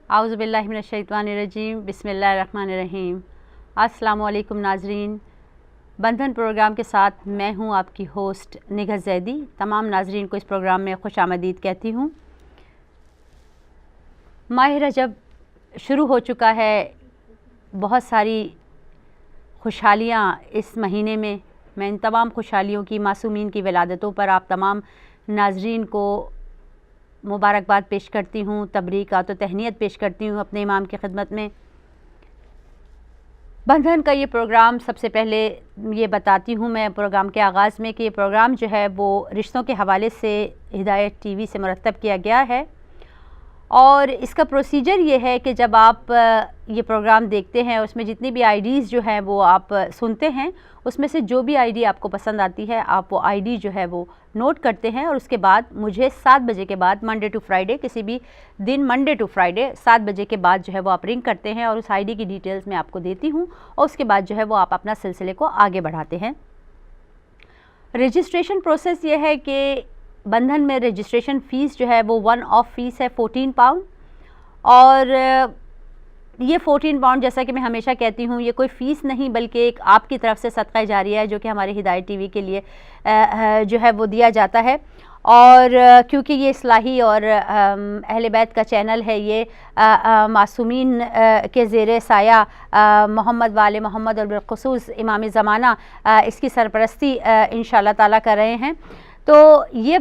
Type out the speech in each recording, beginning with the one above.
आउज़ुबिल्लाहि मिनश्शैतानिर्रजीम बिस्मिल्लाहिर्रहमानिर्रहीम। अस्सलामु अलैकुम नाज़रीन, बंधन प्रोग्राम के साथ मैं हूं आपकी होस्ट निगहत ज़ैदी। तमाम नाज़रीन को इस प्रोग्राम में खुश आमदीद कहती हूं। माह रजब शुरू हो चुका है, बहुत सारी खुशहालियाँ इस महीने में। मैं इन तमाम खुशहालियों की, मासूमीन की विलादतों पर आप तमाम नाज़रीन को मुबारकबाद पेश करती हूँ, तबरीकात और तहनीत पेश करती हूँ अपने इमाम की खिदमत में। बंधन का ये प्रोग्राम, सबसे पहले ये बताती हूँ मैं प्रोग्राम के आगाज़ में कि ये प्रोग्राम जो है वो रिश्तों के हवाले से हिदायत टीवी से मुरतब किया गया है। और इसका प्रोसीजर ये है कि जब आप ये प्रोग्राम देखते हैं, उसमें जितनी भी आईडीज़ जो हैं वो आप सुनते हैं, उसमें से जो भी आईडी आपको पसंद आती है आप वो आईडी जो है वो नोट करते हैं। और उसके बाद मुझे 7 बजे के बाद, मंडे टू फ्राइडे, किसी भी दिन मंडे टू फ्राइडे 7 बजे के बाद जो है वो आप रिंग करते हैं और उस आईडी की डिटेल्स मैं आपको देती हूँ। और उसके बाद जो है वो आप अपना सिलसिले को आगे बढ़ाते हैं। रजिस्ट्रेशन प्रोसेस ये है कि बंधन में रजिस्ट्रेशन फ़ीस जो है वो 1 ऑफ फ़ीस है 14 पाउंड। और ये 14 पाउंड, जैसा कि मैं हमेशा कहती हूँ, ये कोई फ़ीस नहीं बल्कि एक आपकी तरफ से सदका जारिया है जो कि हमारे हिदायत टीवी के लिए जो है वो दिया जाता है। और क्योंकि ये इस्लाही और अहले बैत का चैनल है, ये मासूमीन के ज़ेरे साया मोहम्मद वाले मोहम्मद और बिलखुसूस इमाम ज़माना इसकी सरपरस्ती इंशाअल्लाह ताला कर रहे हैं। तो ये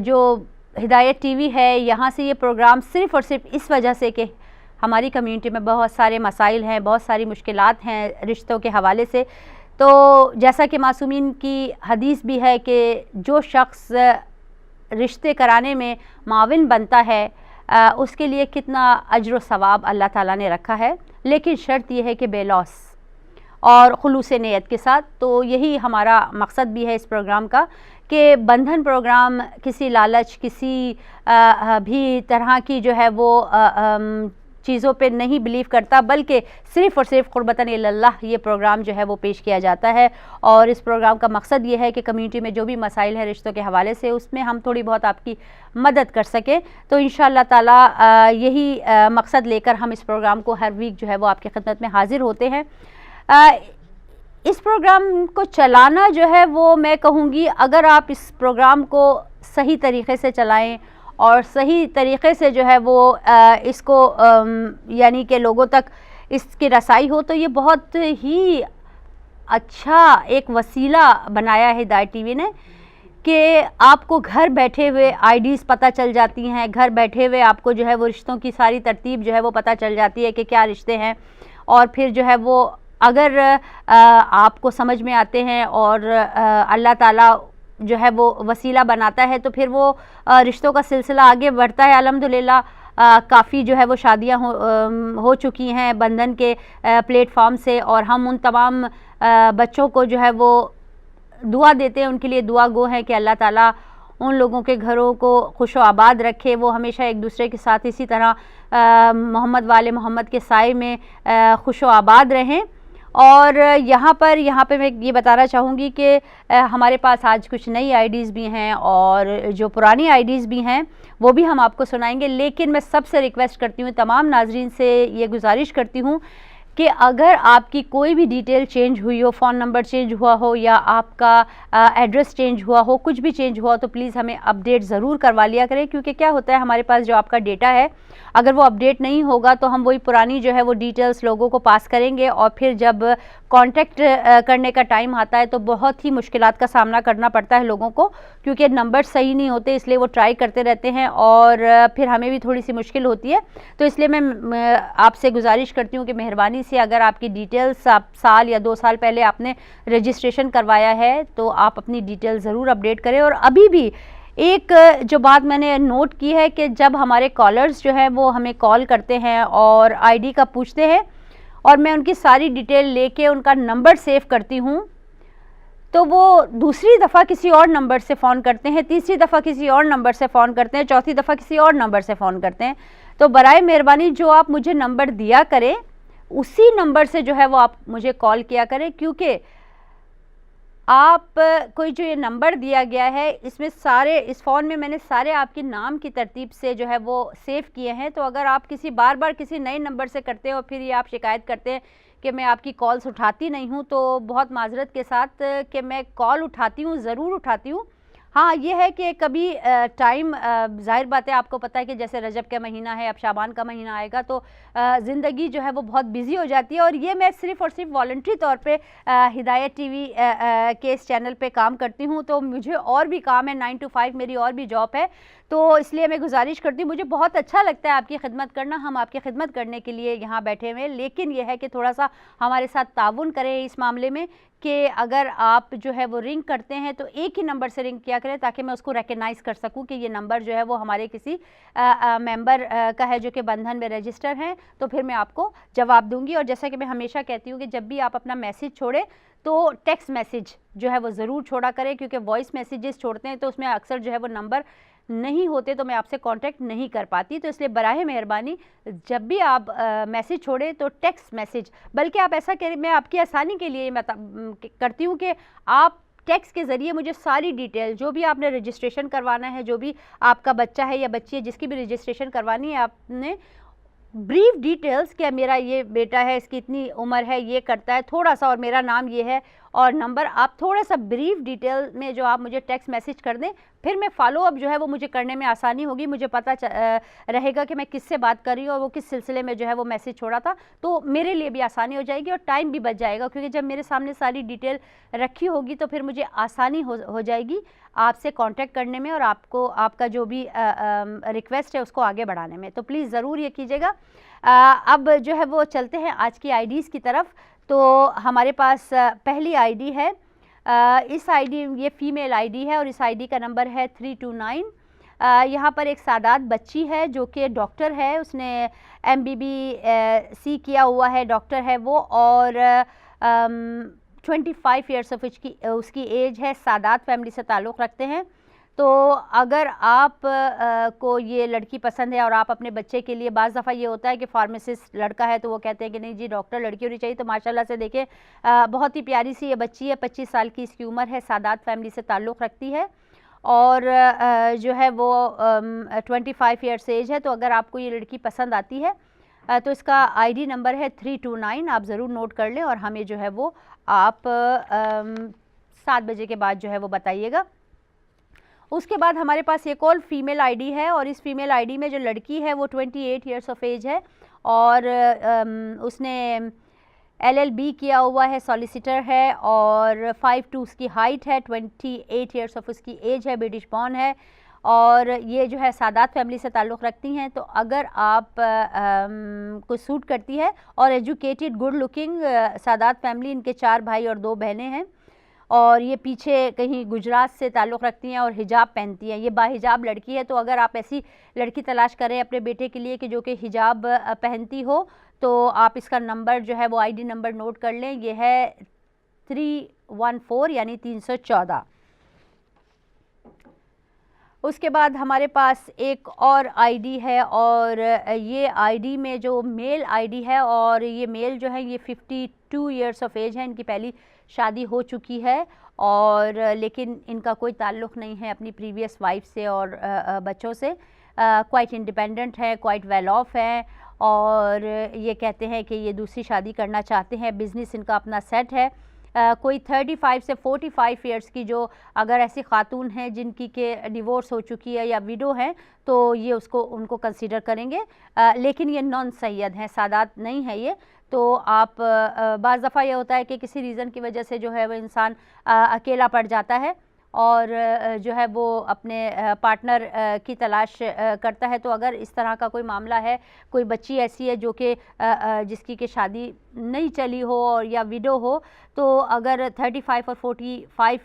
जो हिदायत टीवी है, यहाँ से ये प्रोग्राम सिर्फ़ और सिर्फ इस वजह से कि हमारी कम्युनिटी में बहुत सारे मसाइल हैं, बहुत सारी मुश्किलात हैं रिश्तों के हवाले से। तो जैसा कि मासूमीन की हदीस भी है कि जो शख्स रिश्ते कराने में माविन बनता है उसके लिए कितना अज्र व सवाब अल्लाह ताला ने रखा है, लेकिन शर्त यह है कि बेलौस और खुलूस नियत के साथ। तो यही हमारा मकसद भी है इस प्रोग्राम का कि बंधन प्रोग्राम किसी लालच, किसी भी तरह की जो है वो चीज़ों पे नहीं बिलीव करता, बल्कि सिर्फ़ और सिर्फ क़ुर्बतन इल्लल्लाह ये प्रोग्राम जो है वो पेश किया जाता है। और इस प्रोग्राम का मकसद ये है कि कम्युनिटी में जो भी मसाइल हैं रिश्तों के हवाले से, उसमें हम थोड़ी बहुत आपकी मदद कर सकें। तो इंशाअल्लाह ताला यही मकसद लेकर हम इस प्रोग्राम को हर वीक जो है वो आपकी खिदमत में हाज़िर होते हैं। इस प्रोग्राम को चलाना जो है वो, मैं कहूँगी, अगर आप इस प्रोग्राम को सही तरीक़े से चलाएँ और सही तरीक़े से जो है वो इसको यानी कि लोगों तक इसकी रसाई हो, तो ये बहुत ही अच्छा एक वसीला बनाया है हिदायत टीवी ने कि आपको घर बैठे हुए आईडीज़ पता चल जाती हैं, घर बैठे हुए आपको जो है वो रिश्तों की सारी तरतीब जो है वो पता चल जाती है कि क्या रिश्ते हैं। और फिर जो है वो अगर आपको समझ में आते हैं और अल्लाह ताला जो है वो वसीला बनाता है, तो फिर वो रिश्तों का सिलसिला आगे बढ़ता है। अल्हम्दुलिल्लाह काफ़ी जो है वो शादियां हो चुकी हैं बंधन के प्लेटफॉर्म से। और हम उन तमाम बच्चों को जो है वो दुआ देते हैं, उनके लिए दुआ गो है कि अल्लाह ताला उन लोगों के घरों को खुश आबाद रखे, वो हमेशा एक दूसरे के साथ इसी तरह मोहम्मद वाले मोहम्मद के साए में खुश आबाद रहें। और यहाँ पे मैं ये बताना चाहूँगी कि हमारे पास आज कुछ नई आईडीज़ भी हैं और जो पुरानी आईडीज़ भी हैं वो भी हम आपको सुनाएंगे। लेकिन मैं सबसे रिक्वेस्ट करती हूँ, तमाम नाजरीन से ये गुजारिश करती हूँ कि अगर आपकी कोई भी डिटेल चेंज हुई हो, फ़ोन नंबर चेंज हुआ हो या आपका एड्रेस चेंज हुआ हो, कुछ भी चेंज हुआ हो, तो प्लीज़ हमें अपडेट ज़रूर करवा लिया करें। क्योंकि क्या होता है, हमारे पास जो आपका डेटा है, अगर वो अपडेट नहीं होगा तो हम वही पुरानी जो है वो डिटेल्स लोगों को पास करेंगे और फिर जब कांटेक्ट करने का टाइम आता है तो बहुत ही मुश्किलात का सामना करना पड़ता है लोगों को, क्योंकि नंबर सही नहीं होते, इसलिए वो ट्राई करते रहते हैं और फिर हमें भी थोड़ी सी मुश्किल होती है। तो इसलिए मैं आपसे गुजारिश करती हूँ कि मेहरबानी से अगर आपकी डिटेल्स आप साल या 2 साल पहले आपने रजिस्ट्रेशन करवाया है तो आप अपनी डिटेल ज़रूर अपडेट करें। और अभी भी एक जो बात मैंने नोट की है कि जब हमारे कॉलर्स जो हैं वो हमें कॉल करते हैं और आईडी का पूछते हैं और मैं उनकी सारी डिटेल लेके उनका नंबर सेव करती हूँ, तो वो दूसरी दफ़ा किसी और नंबर से फ़ोन करते हैं, तीसरी दफ़ा किसी और नंबर से फ़ोन करते हैं, चौथी दफ़ा किसी और नंबर से फ़ोन करते हैं। तो बराए मेहरबानी जो आप मुझे नंबर दिया करें उसी नंबर से जो है वो आप मुझे कॉल किया करें, क्योंकि आप कोई जो ये नंबर दिया गया है इसमें सारे, इस फ़ोन में मैंने सारे आपके नाम की तरतीब से जो है वो सेव किए हैं। तो अगर आप किसी बार बार किसी नए नंबर से करते हो और फिर ये आप शिकायत करते हैं कि मैं आपकी कॉल्स उठाती नहीं हूँ, तो बहुत माजरत के साथ कि मैं कॉल उठाती हूँ, ज़रूर उठाती हूँ। हाँ, ये है कि कभी टाइम, ज़ाहिर बात है आपको पता है कि जैसे रजब का महीना है, अब शाबान का महीना आएगा तो ज़िंदगी जो है वो बहुत बिज़ी हो जाती है। और ये मैं सिर्फ़ और सिर्फ वॉलंटरी तौर पे हिदायत टीवी के इस चैनल पे काम करती हूँ, तो मुझे और भी काम है, 9 to 5 मेरी और भी जॉब है। तो इसलिए मैं गुजारिश करती हूँ, मुझे बहुत अच्छा लगता है आपकी खिदमत करना, हम आपकी खिदमत करने के लिए यहाँ बैठे हुए हैं, लेकिन यह है कि थोड़ा सा हमारे साथ ताउन करें इस मामले में कि अगर आप जो है वो रिंग करते हैं तो एक ही नंबर से रिंग किया करें, ताकि मैं उसको रिकग्नाइज़ कर सकूं कि ये नंबर जो है वो हमारे किसी मेंबर का है जो कि बंधन में रजिस्टर हैं, तो फिर मैं आपको जवाब दूंगी। और जैसा कि मैं हमेशा कहती हूँ कि जब भी आप अपना मैसेज छोड़ें तो टेक्स्ट मैसेज जो है वो ज़रूर छोड़ा करें, क्योंकि वॉइस मैसेजेस छोड़ते हैं तो उसमें अक्सर जो है वो नंबर नहीं होते, तो मैं आपसे कांटेक्ट नहीं कर पाती। तो इसलिए बराए मेहरबानी जब भी आप मैसेज छोड़ें तो टेक्स्ट मैसेज, बल्कि आप ऐसा करें, मैं आपकी आसानी के लिए करती हूँ कि आप टेक्स्ट के ज़रिए मुझे सारी डिटेल, जो भी आपने रजिस्ट्रेशन करवाना है, जो भी आपका बच्चा है या बच्ची है जिसकी भी रजिस्ट्रेशन करवानी है, आपने ब्रीफ डिटेल्स, क्या मेरा ये बेटा है, इसकी इतनी उम्र है, ये करता है थोड़ा सा, और मेरा नाम ये है और नंबर, आप थोड़ा सा ब्रीफ डिटेल में जो आप मुझे टेक्स्ट मैसेज कर दें, फिर मैं फॉलो अप जो है वो मुझे करने में आसानी होगी, मुझे पता रहेगा कि मैं किससे बात कर रही हूँ और वो किस सिलसिले में जो है वो मैसेज छोड़ा था, तो मेरे लिए भी आसानी हो जाएगी और टाइम भी बच जाएगा, क्योंकि जब मेरे सामने सारी डिटेल रखी होगी तो फिर मुझे आसानी हो जाएगी आपसे कांटेक्ट करने में और आपको आपका जो भी रिक्वेस्ट है उसको आगे बढ़ाने में। तो प्लीज़ ज़रूर ये कीजिएगा। अब जो है वो चलते हैं आज की आईडीज़ की तरफ। तो हमारे पास पहली आईडी है, इस आईडी, ये फ़ीमेल आईडी है और इस आईडी का नंबर है 329। यहाँ पर एक सादात बच्ची है जो कि डॉक्टर है, उसने MBBS किया हुआ है, डॉक्टर है वो, और 25 ईयर्स ऑफ उसकी एज है, सादात फैमिली से ताल्लुक़ रखते हैं। तो अगर आप को ये लड़की पसंद है और आप अपने बच्चे के लिए, बाज़ दफ़ा ये होता है कि फार्मासिस्ट लड़का है तो वो कहते हैं कि नहीं जी डॉक्टर लड़की होनी चाहिए, तो माशाल्लाह से देखें बहुत ही प्यारी सी ये बच्ची है, 25 साल की इसकी उम्र है, सादात फैमिली से ताल्लुक़ रखती है और जो है वो 25 ईयर्स एज है। तो अगर आपको ये लड़की पसंद आती है तो इसका आईडी नंबर है 329, आप ज़रूर नोट कर लें और हमें जो है वो आप 7 बजे के बाद जो है वो बताइएगा। उसके बाद हमारे पास एक और फीमेल आईडी है और इस फीमेल आईडी में जो लड़की है वो 28 ईयर्स ऑफ एज है और उसने LLB किया हुआ है, सॉलिसिटर है और 5'2" उसकी हाइट है, 28 ईयर्स ऑफ उसकी एज है, ब्रिटिश बॉर्न है और ये जो है सादात फैमिली से ताल्लुक़ रखती हैं। तो अगर आप को सूट करती है और educated, good looking, Sadat family, इनके 4 भाई और 2 बहनें हैं और ये पीछे कहीं गुजरात से ताल्लुक़ रखती हैं और हिजाब पहनती हैं, ये बाहिजाब लड़की है। तो अगर आप ऐसी लड़की तलाश करें अपने बेटे के लिए कि जो कि हिजाब पहनती हो, तो आप इसका नंबर जो है वो आईडी नंबर नोट कर लें, ये है 314 यानी 314। उसके बाद हमारे पास एक और आईडी है और ये आईडी में जो मेल आईडी है और ये मेल जो है ये 52 ईयर्स ऑफ एज है, इनकी पहली शादी हो चुकी है और लेकिन इनका कोई ताल्लुक़ नहीं है अपनी प्रीवियस वाइफ से और बच्चों से, क्वाइट इंडिपेंडेंट है, क्वाइट वेल ऑफ है और ये कहते हैं कि ये दूसरी शादी करना चाहते हैं, बिज़नेस इनका अपना सेट है। कोई 35 से 45 ईयर्स की जो अगर ऐसी खातून हैं जिनकी के डिवोर्स हो चुकी है या विडो है तो ये उनको कंसीडर करेंगे, लेकिन ये नॉन सैयद हैं, सादात नहीं है ये। तो आप बाज़ दफ़ा ये होता है कि किसी रीज़न की वजह से जो है वो इंसान अकेला पड़ जाता है और जो है वो अपने पार्टनर की तलाश करता है। तो अगर इस तरह का कोई मामला है, कोई बच्ची ऐसी है जो कि जिसकी कि शादी नहीं चली हो और या विडो हो, तो अगर 35 और 45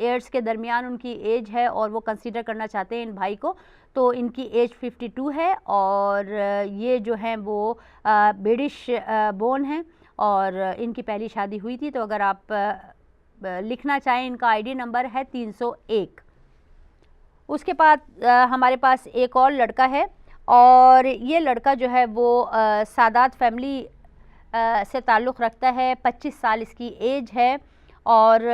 ईयर्स के दरमियान उनकी एज है और वो कंसीडर करना चाहते हैं इन भाई को, तो इनकी एज 52 है और ये जो हैं वो ब्रिटिश बोर्न हैं और इनकी पहली शादी हुई थी। तो अगर आप लिखना चाहें, इनका आईडी नंबर है 301। उसके बाद हमारे पास एक और लड़का है और ये लड़का जो है वो सादात फैमिली से ताल्लुक़ रखता है, 25 साल इसकी एज है और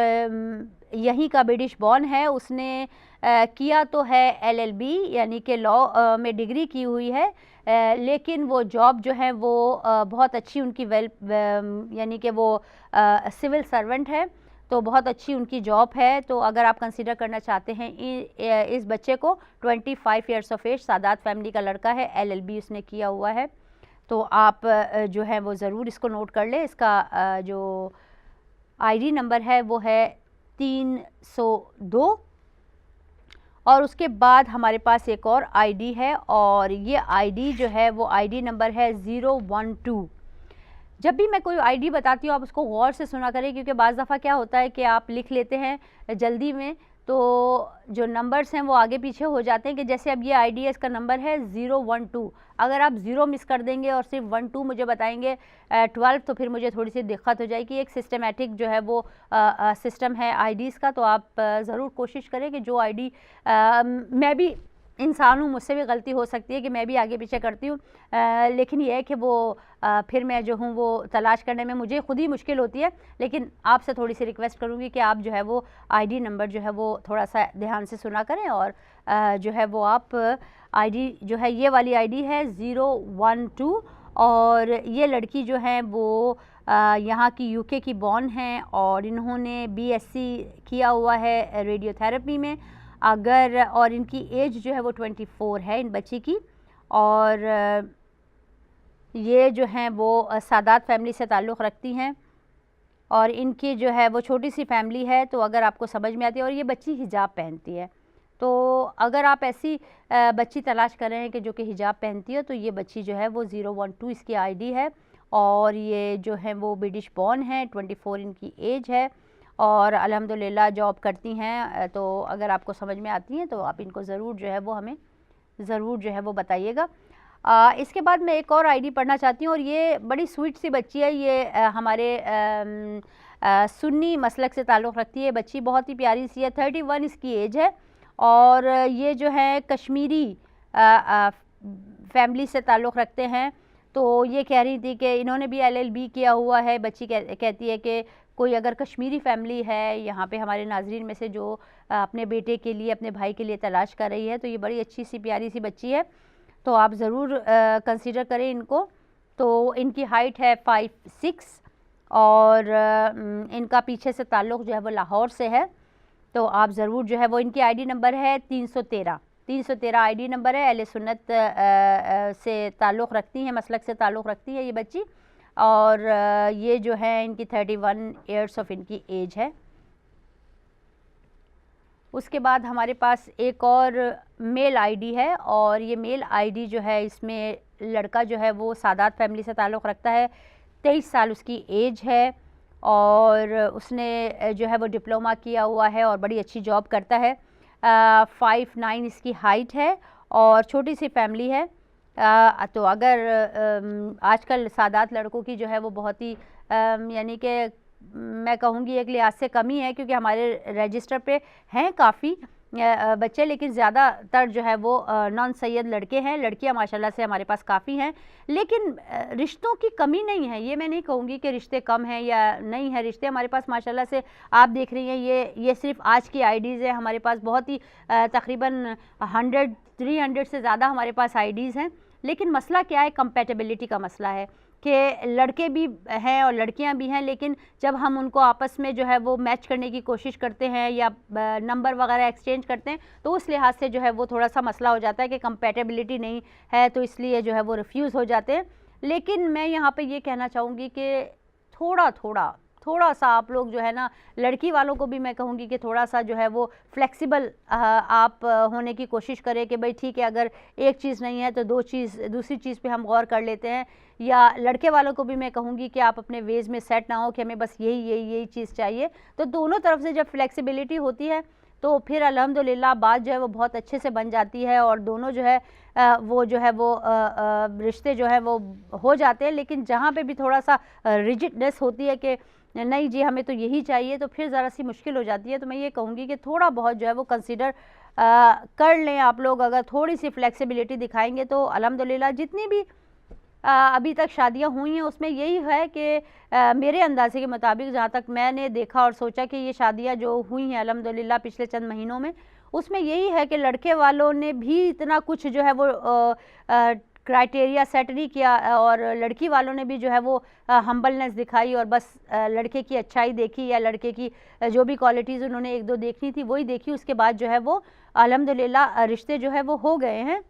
यहीं का ब्रिटिश बॉर्न है। उसने किया तो है LLB यानी कि लॉ में डिग्री की हुई है, लेकिन वो जॉब जो है वो बहुत अच्छी उनकी यानी कि वो सिविल सर्वेंट है, तो बहुत अच्छी उनकी जॉब है। तो अगर आप कंसीडर करना चाहते हैं इस बच्चे को, 25 years of age, Sadat family का लड़का है, LLB उसने किया हुआ है, तो आप जो है वो ज़रूर इसको नोट कर लें। इसका जो ID नंबर है वो है 302। और उसके बाद हमारे पास एक और ID है, और ये ID जो है वो ID नंबर है 012। जब भी मैं कोई ID बताती हूँ आप उसको गौर से सुना करें, क्योंकि बाज़ दफ़ा क्या होता है कि आप लिख लेते हैं जल्दी में, तो जो नंबर्स हैं वो आगे पीछे हो जाते हैं। कि जैसे अब ये ID है, इसका नंबर है 012। अगर आप 0 मिस कर देंगे और सिर्फ 12 मुझे बताएंगे 12, तो फिर मुझे थोड़ी सी दिक्कत हो जाएगी। एक सिस्टमेटिक जो है वो सिस्टम है IDs का, तो आप ज़रूर कोशिश करें कि जो ID मैं भी इंसान हूँ, मुझसे भी गलती हो सकती है कि मैं भी आगे पीछे करती हूँ, लेकिन ये है कि वो फिर मैं जो हूँ वो तलाश करने में मुझे खुद ही मुश्किल होती है। लेकिन आपसे थोड़ी सी रिक्वेस्ट करूँगी कि आप जो है वो ID नंबर जो है वो थोड़ा सा ध्यान से सुना करें, और जो है वो आप ID जो है ये वाली ID है 012। और ये लड़की जो है वो यहाँ की UK की बॉर्न हैं, और इन्होंने BSc किया हुआ है रेडियोथेरेपी में। अगर और इनकी एज जो है वो 24 है इन बच्ची की, और ये जो हैं वो सादात फैमिली से ताल्लुक़ रखती हैं, और इनकी जो है वो छोटी सी फैमिली है। तो अगर आपको समझ में आती है, और ये बच्ची हिजाब पहनती है, तो अगर आप ऐसी बच्ची तलाश कर रहे हैं कि जो कि हिजाब पहनती है, तो ये बच्ची जो है वो 012 इसकी ID है, और ये जो है वो ब्रिटिश बॉर्न है, 24 इनकी एज है, और अल्हम्दुलिल्लाह जॉब करती हैं। तो अगर आपको समझ में आती हैं तो आप इनको ज़रूर जो है वो हमें ज़रूर जो है वो बताइएगा। इसके बाद मैं एक और ID पढ़ना चाहती हूँ, और ये बड़ी स्वीट सी बच्ची है। ये हमारे सुन्नी मसलक से ताल्लुक़ रखती है बच्ची, बहुत ही प्यारी सी है, 31 इसकी एज है, और ये जो है कश्मीरी फैमिली से ताल्लुक़ रखते हैं। तो ये कह रही थी कि इन्होंने भी LLB किया हुआ है। बच्ची कहती है कि कोई अगर कश्मीरी फैमिली है यहाँ पे हमारे नाजरीन में से जो अपने बेटे के लिए, अपने भाई के लिए तलाश कर रही है, तो ये बड़ी अच्छी सी प्यारी सी बच्ची है, तो आप ज़रूर कंसीडर करें इनको। तो इनकी हाइट है 5'6", और इनका पीछे से ताल्लुक़ जो है वो लाहौर से है, तो आप ज़रूर जो है वो, इनकी ID नंबर है 313 ID नंबर है। अहले सुन्नत से ताल्लुक़ रखती हैं, मसलक से ताल्लुक़ रखती है ये बच्ची, और ये जो है इनकी 31 ईयर्स ऑफ इनकी एज है। उसके बाद हमारे पास एक और मेल ID है, और ये मेल ID जो है इसमें लड़का जो है वो सादात फैमिली से ताल्लुक़ रखता है, 23 साल उसकी एज है, और उसने जो है वो डिप्लोमा किया हुआ है और बड़ी अच्छी जॉब करता है। 5'9" इसकी हाइट है, और छोटी सी फैमिली है। तो अगर आजकल सादात लड़कों की जो है वो बहुत ही यानी कि मैं कहूँगी एक लिहाज से कमी है, क्योंकि हमारे रजिस्टर पे हैं काफ़ी बच्चे, लेकिन ज़्यादातर जो है वो नॉन सैयद लड़के हैं। लड़कियां माशाल्लाह से हमारे पास काफ़ी हैं, लेकिन रिश्तों की कमी नहीं है। ये मैं नहीं कहूँगी कि रिश्ते कम हैं या नहीं है, रिश्ते हमारे पास माशाल्लाह से आप देख रही हैं। ये सिर्फ आज की IDs है, हमारे पास बहुत ही तकरीबन 100-300 से ज़्यादा हमारे पास IDs हैं। लेकिन मसला क्या है, कंपैटिबिलिटी का मसला है कि लड़के भी हैं और लड़कियां भी हैं, लेकिन जब हम उनको आपस में जो है वो मैच करने की कोशिश करते हैं या नंबर वगैरह एक्सचेंज करते हैं, तो उस लिहाज से जो है वो थोड़ा सा मसला हो जाता है कि कंपैटिबिलिटी नहीं है, तो इसलिए जो है वो रिफ्यूज़ हो जाते हैं। लेकिन मैं यहाँ पे ये कहना चाहूँगी कि थोड़ा सा आप लोग जो है ना, लड़की वालों को भी मैं कहूँगी कि थोड़ा सा जो है वो फ्लेक्सिबल आप होने की कोशिश करें कि भाई ठीक है, अगर एक चीज़ नहीं है तो दूसरी चीज़ पे हम गौर कर लेते हैं। या लड़के वालों को भी मैं कहूँगी कि आप अपने वेज़ में सेट ना हो कि हमें बस यही चीज़ चाहिए। तो दोनों तरफ से जब फ्लेक्सिबिलिटी होती है तो फिर अल्हम्दुलिल्लाह बात जो है वो बहुत अच्छे से बन जाती है, और दोनों जो है वो जो है वो रिश्ते जो है वो हो जाते हैं। लेकिन जहाँ पे भी थोड़ा सा रिजिडनेस होती है कि नहीं जी हमें तो यही चाहिए, तो फिर ज़रा सी मुश्किल हो जाती है। तो मैं ये कहूँगी कि थोड़ा बहुत जो है वो कंसीडर कर लें आप लोग। अगर थोड़ी सी फ्लेक्सिबिलिटी दिखाएंगे तो अल्हम्दुलिल्लाह जितनी भी अभी तक शादियां हुई हैं उसमें यही है कि मेरे अंदाजे के मुताबिक जहाँ तक मैंने देखा और सोचा कि ये शादियां जो हुई हैं अल्हम्दुलिल्लाह पिछले चंद महीनों में, उसमें यही है कि लड़के वालों ने भी इतना कुछ जो है वो क्राइटेरिया सेट नहीं किया और लड़की वालों ने भी जो है वो हम्बलनेस दिखाई और बस लड़के की अच्छाई देखी या लड़के की जो भी क्वालिटीज़ उन्होंने एक दो देखनी थी वही देखी, उसके बाद जो है वो अल्हम्दुलिल्लाह रिश्ते जो है वो हो गए हैं।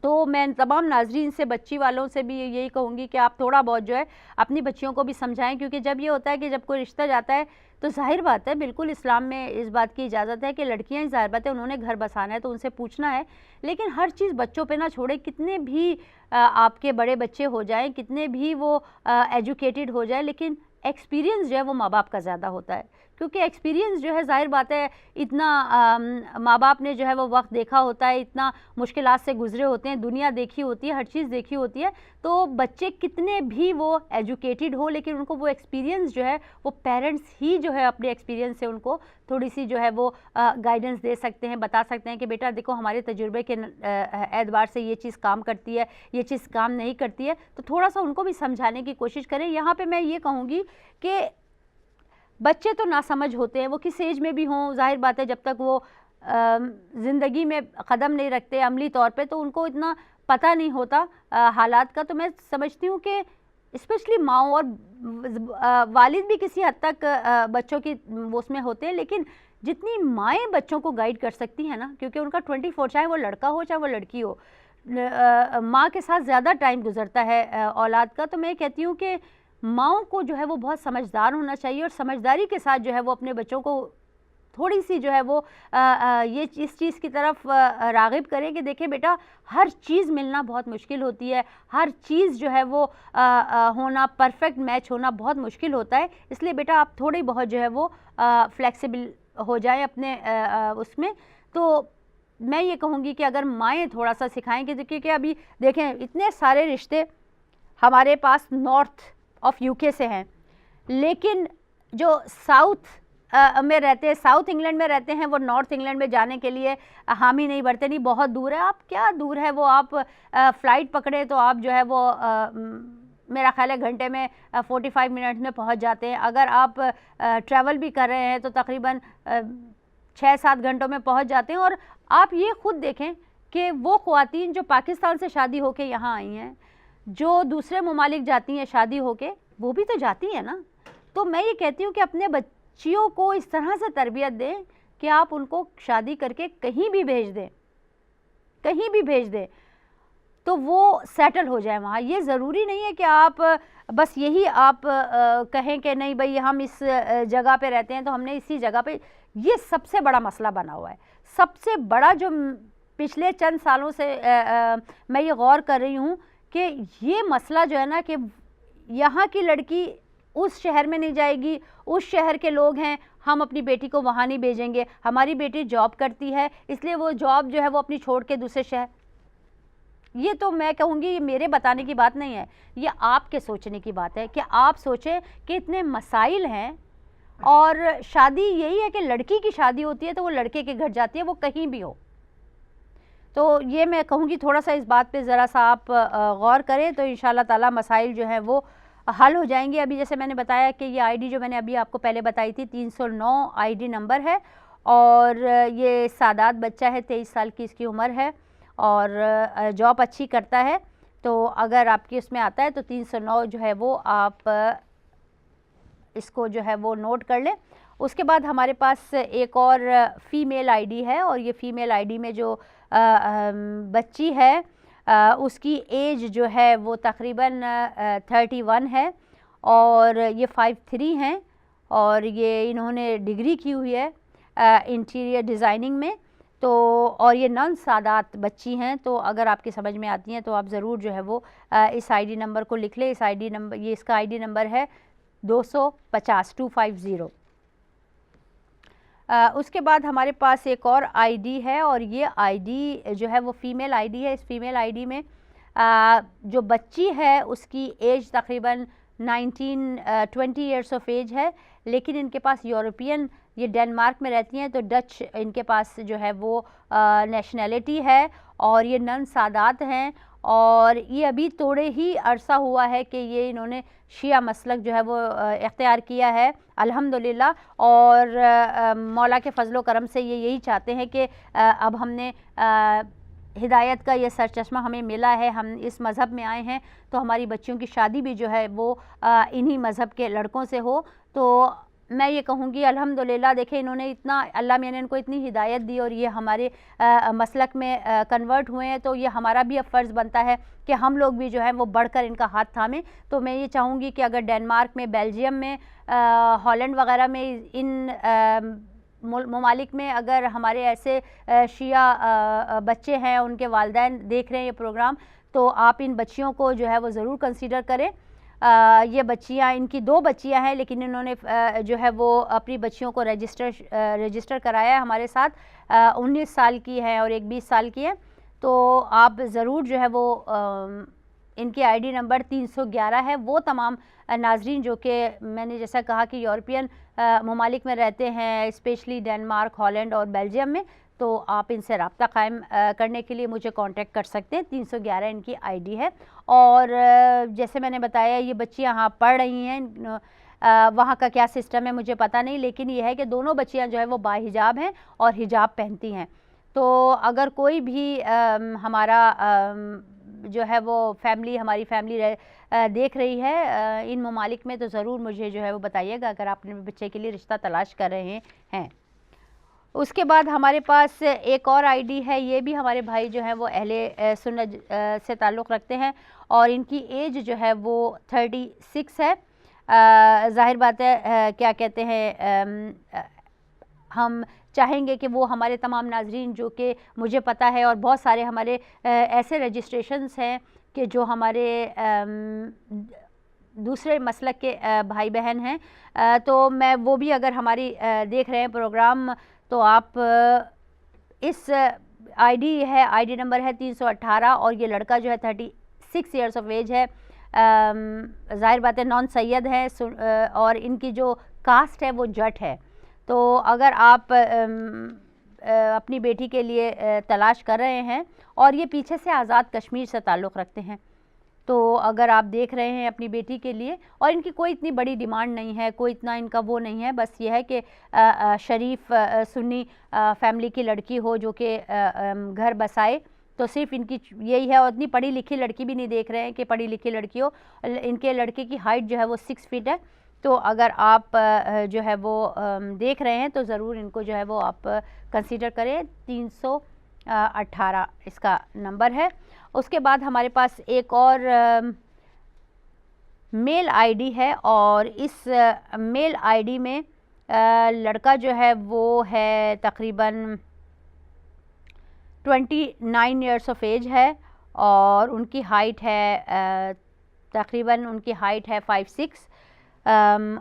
तो मैं तमाम नाज़रीन से, बच्ची वालों से भी यही कहूँगी कि आप थोड़ा बहुत जो है अपनी बच्चियों को भी समझाएं, क्योंकि जब ये होता है कि जब कोई रिश्ता जाता है तो जाहिर बात है, बिल्कुल इस्लाम में इस बात की इजाज़त है कि लड़कियां ही जाहिर बात है उन्होंने घर बसाना है तो उनसे पूछना है, लेकिन हर चीज़ बच्चों पे ना छोड़े। कितने भी आपके बड़े बच्चे हो जाएं, कितने भी वो एजुकेटेड हो जाए, लेकिन एक्सपीरियंस जो है वो माँ बाप का ज़्यादा होता है, क्योंकि एक्सपीरियंस जो है जाहिर बात है इतना माँ बाप ने जो है वो वक्त देखा होता है, इतना मुश्किलात से गुजरे होते हैं, दुनिया देखी होती है, हर चीज़ देखी होती है। तो बच्चे कितने भी वो एजुकेटेड हो, लेकिन उनको वो एक्सपीरियंस जो है वो पेरेंट्स ही जो है अपने एक्सपीरियंस से उनको थोड़ी सी जो है वो गाइडेंस दे सकते हैं, बता सकते हैं कि बेटा देखो हमारे तजुर्बे के एतबार से ये चीज़ काम करती है, ये चीज़ काम नहीं करती है। तो थोड़ा सा उनको भी समझाने की कोशिश करें। यहाँ पे मैं ये कहूँगी कि बच्चे तो नासमझ होते हैं, वो किस एज में भी हों, जाहिर बात है जब तक वो ज़िंदगी में कदम नहीं रखते अमली तौर पे तो उनको इतना पता नहीं होता हालात का। तो मैं समझती हूँ कि स्पेशली माँ और वालिद भी किसी हद तक बच्चों की उसमें होते हैं, लेकिन जितनी माएँ बच्चों को गाइड कर सकती हैं ना, क्योंकि उनका 24 चाहे वो लड़का हो चाहे वो लड़की हो, माँ के साथ ज़्यादा टाइम गुजरता है औलाद का। तो मैं कहती हूँ कि माँओं को जो है वो बहुत समझदार होना चाहिए और समझदारी के साथ जो है वो अपने बच्चों को थोड़ी सी जो है वो ये इस चीज़ की तरफ राग़िब करें कि देखें बेटा हर चीज़ मिलना बहुत मुश्किल होती है, हर चीज़ जो है वो होना, परफेक्ट मैच होना बहुत मुश्किल होता है। इसलिए बेटा आप थोड़ी बहुत जो है वो फ्लेक्सिबल हो जाए अपने उसमें। तो मैं ये कहूँगी कि अगर माएँ थोड़ा सा सिखाएँ कि क्योंकि अभी देखें इतने सारे रिश्ते हमारे पास नॉर्थ ऑफ यूके से हैं, लेकिन जो साउथ में रहते हैं, साउथ इंग्लैंड में रहते हैं, वो नॉर्थ इंग्लैंड में जाने के लिए हामी नहीं भरते, नहीं बहुत दूर है। आप क्या दूर है वो, आप फ़्लाइट पकड़े तो आप जो है वो मेरा ख्याल है घंटे में 45 मिनट में पहुंच जाते हैं। अगर आप ट्रैवल भी कर रहे हैं तो तकरीबन 6-7 घंटों में पहुंच जाते हैं। और आप ये ख़ुद देखें कि वो ख़वातीन जो पाकिस्तान से शादी होके यहाँ आई हैं, जो दूसरे ममालिक जाती हैं शादी होके, वो भी तो जाती हैं ना। तो मैं ये कहती हूँ कि अपने बच्चियों को इस तरह से तरबियत दें कि आप उनको शादी करके कहीं भी भेज दें, कहीं भी भेज दें तो वो सेटल हो जाए वहाँ। ये ज़रूरी नहीं है कि आप बस यही आप कहें कि नहीं भाई हम इस जगह पे रहते हैं तो हमने इसी जगह पे। ये सबसे बड़ा मसला बना हुआ है, सबसे बड़ा जो पिछले चंद सालों से मैं ये गौर कर रही हूँ कि ये मसला जो है ना कि यहाँ की लड़की उस शहर में नहीं जाएगी, उस शहर के लोग हैं, हम अपनी बेटी को वहाँ नहीं भेजेंगे, हमारी बेटी जॉब करती है इसलिए वो जॉब जो है वो अपनी छोड़ के दूसरे शहर। ये तो मैं कहूँगी ये मेरे बताने की बात नहीं है, ये आपके सोचने की बात है कि आप सोचें कि इतने मसाइल हैं। और शादी यही है कि लड़की की शादी होती है तो वो लड़के के घर जाती है, वो कहीं भी हो। तो ये मैं कहूँगी थोड़ा सा इस बात पे ज़रा सा आप गौर करें तो इंशाल्लाह ताला मसाइल जो हैं वो हल हो जाएंगे। अभी जैसे मैंने बताया कि ये आईडी जो मैंने अभी आपको पहले बताई थी 309 आईडी नंबर है और ये सादात बच्चा है, 23 साल की इसकी उम्र है और जॉब अच्छी करता है। तो अगर आपकी उसमें आता है तो 309 जो है वो आप इसको जो है वो नोट कर लें। उसके बाद हमारे पास एक और फ़ीमेल आईडी है और ये फ़ीमेल आईडी में जो बच्ची है उसकी एज जो है वो तकरीबन 31 है और ये 5'3" हैं और ये इन्होंने डिग्री की हुई है इंटीरियर डिज़ाइनिंग में। तो और ये नॉन सादात बच्ची हैं, तो अगर आपकी समझ में आती हैं तो आप ज़रूर जो है वो इस आईडी नंबर को लिख लें। इस आईडी नंबर, ये इसका आईडी नंबर है 250 उसके बाद हमारे पास एक और आईडी है और ये आईडी जो है वो फ़ीमेल आईडी है। इस फ़ीमेल आईडी में जो बच्ची है उसकी एज तकरीबन 19-20 ईयर्स ऑफ एज है, लेकिन इनके पास यूरोपियन, ये डेनमार्क में रहती हैं तो डच इनके पास जो है वो नेशनैलिटी है और ये नन सादात हैं और ये अभी थोड़े ही अरसा हुआ है कि ये इन्होंने शिया मसलक जो है वो इख्तियार किया है अल्हम्दुलिल्लाह। और मौला के फजलो करम से ये यही चाहते हैं कि अब हमने हिदायत का ये सरचश्मा हमें मिला है, हम इस मज़हब में आए हैं, तो हमारी बच्चियों की शादी भी जो है वो इन्हीं मज़हब के लड़कों से हो। तो मैं ये कहूँगी अल्हम्दुलिल्लाह, देखें इन्होंने इतना, अल्लाह ने इनको इतनी हिदायत दी और ये हमारे मसलक में कन्वर्ट हुए हैं, तो ये हमारा भी अब फ़र्ज़ बनता है कि हम लोग भी जो है वो बढ़कर इनका हाथ थामें। तो मैं ये चाहूँगी कि अगर डेनमार्क में, बेल्जियम में, हॉलैंड वगैरह में, इन ममालिक में अगर हमारे ऐसे शिया बच्चे हैं, उनके वालिदैन देख रहे हैं ये प्रोग्राम, तो आप इन बच्चियों को जो है वो ज़रूर कंसीडर करें। ये बच्चियाँ, इनकी 2 बच्चियाँ हैं, लेकिन इन्होंने जो है वो अपनी बच्चियों को रजिस्टर कराया है हमारे साथ। 19 साल की है और एक 20 साल की है। तो आप ज़रूर जो है वो इनकी आईडी नंबर 311 है। वो तमाम नाजरीन जो कि मैंने जैसा कहा कि यूरोपियन ममालिक में रहते हैं, स्पेशली डेनमार्क, हॉलैंड और बेल्जियम में, तो आप इनसे रब्ता कायम करने के लिए मुझे कांटेक्ट कर सकते हैं। 311 इनकी आईडी है। और जैसे मैंने बताया, ये बच्चियाँ यहाँ पढ़ रही हैं, वहाँ का क्या सिस्टम है मुझे पता नहीं, लेकिन ये है कि दोनों बच्चियाँ जो है वो बाहिजाब हैं और हिजाब पहनती हैं। तो अगर कोई भी हमारा जो है वो फैमिली, हमारी फैमिली देख रही है इन ममालिक में, तो ज़रूर मुझे जो है वो बताइएगा अगर आप अपने बच्चे के लिए रिश्ता तलाश कर रहे हैं। उसके बाद हमारे पास एक और आईडी है। ये भी हमारे भाई जो है वो अहले सुन्नत से ताल्लुक़ रखते हैं और इनकी एज जो है वो 36 है। ज़ाहिर बात है, क्या कहते हैं, हम चाहेंगे कि वो हमारे तमाम नाजरीन जो कि मुझे पता है, और बहुत सारे हमारे ऐसे रजिस्ट्रेशंस हैं कि जो हमारे दूसरे मसलक के भाई बहन हैं, तो मैं वो भी अगर हमारी देख रहे हैं प्रोग्राम, तो आप इस आईडी नंबर है 318 और ये लड़का जो है 36 ईयर्स ऑफ एज है। ज़ाहिर बात है नॉन सैयद है और इनकी जो कास्ट है वो जट है। तो अगर आप अपनी बेटी के लिए तलाश कर रहे हैं और ये पीछे से आज़ाद कश्मीर से ताल्लुक़ रखते हैं, तो अगर आप देख रहे हैं अपनी बेटी के लिए, और इनकी कोई इतनी बड़ी डिमांड नहीं है, कोई इतना इनका वो नहीं है, बस ये है कि शरीफ सुन्नी फैमिली की लड़की हो जो कि घर बसाए, तो सिर्फ इनकी यही है। और इतनी पढ़ी लिखी लड़की भी नहीं देख रहे हैं कि पढ़ी लिखी लड़की हो। इनके लड़के की हाइट जो है वो 6 फीट है। तो अगर आप जो है वो देख रहे हैं तो ज़रूर इनको जो है वो आप कंसीडर करें। 318 इसका नंबर है। उसके बाद हमारे पास एक और मेल आईडी है और इस मेल आईडी में लड़का जो है वो है तकरीबन 29 ईयर्स ऑफ एज है और उनकी हाइट है तकरीबन 5'6"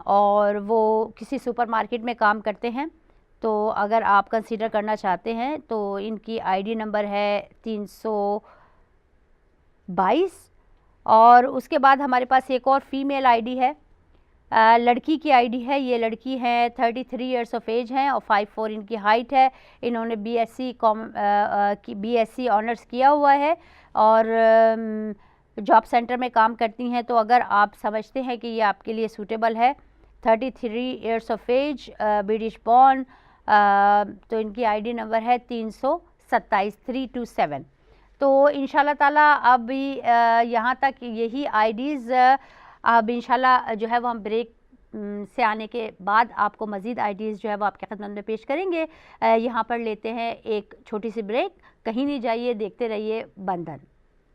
और वो किसी सुपरमार्केट में काम करते हैं। तो अगर आप कंसीडर करना चाहते हैं तो इनकी आईडी नंबर है 322। और उसके बाद हमारे पास एक और फीमेल आईडी है, लड़की की आईडी है। ये लड़की है 33 ईयर्स ऑफ एज हैं और 5'4" इनकी हाइट है। इन्होंने बीएससी ऑनर्स किया हुआ है और जॉब सेंटर में काम करती हैं। तो अगर आप समझते हैं कि ये आपके लिए सूटेबल है, 33 years of age, British born, तो इनकी आईडी नंबर है 327 तो इंशाल्लाह ताला अभी यहाँ तक यही आईडीज़, अब इंशाल्लाह जो है वो हम ब्रेक से आने के बाद आपको मज़ीद आईडीज़ जो है वो आपके खिदमत में पेश करेंगे। यहाँ पर लेते हैं एक छोटी सी ब्रेक, कहीं नहीं जाइए, देखते रहिए बंधन।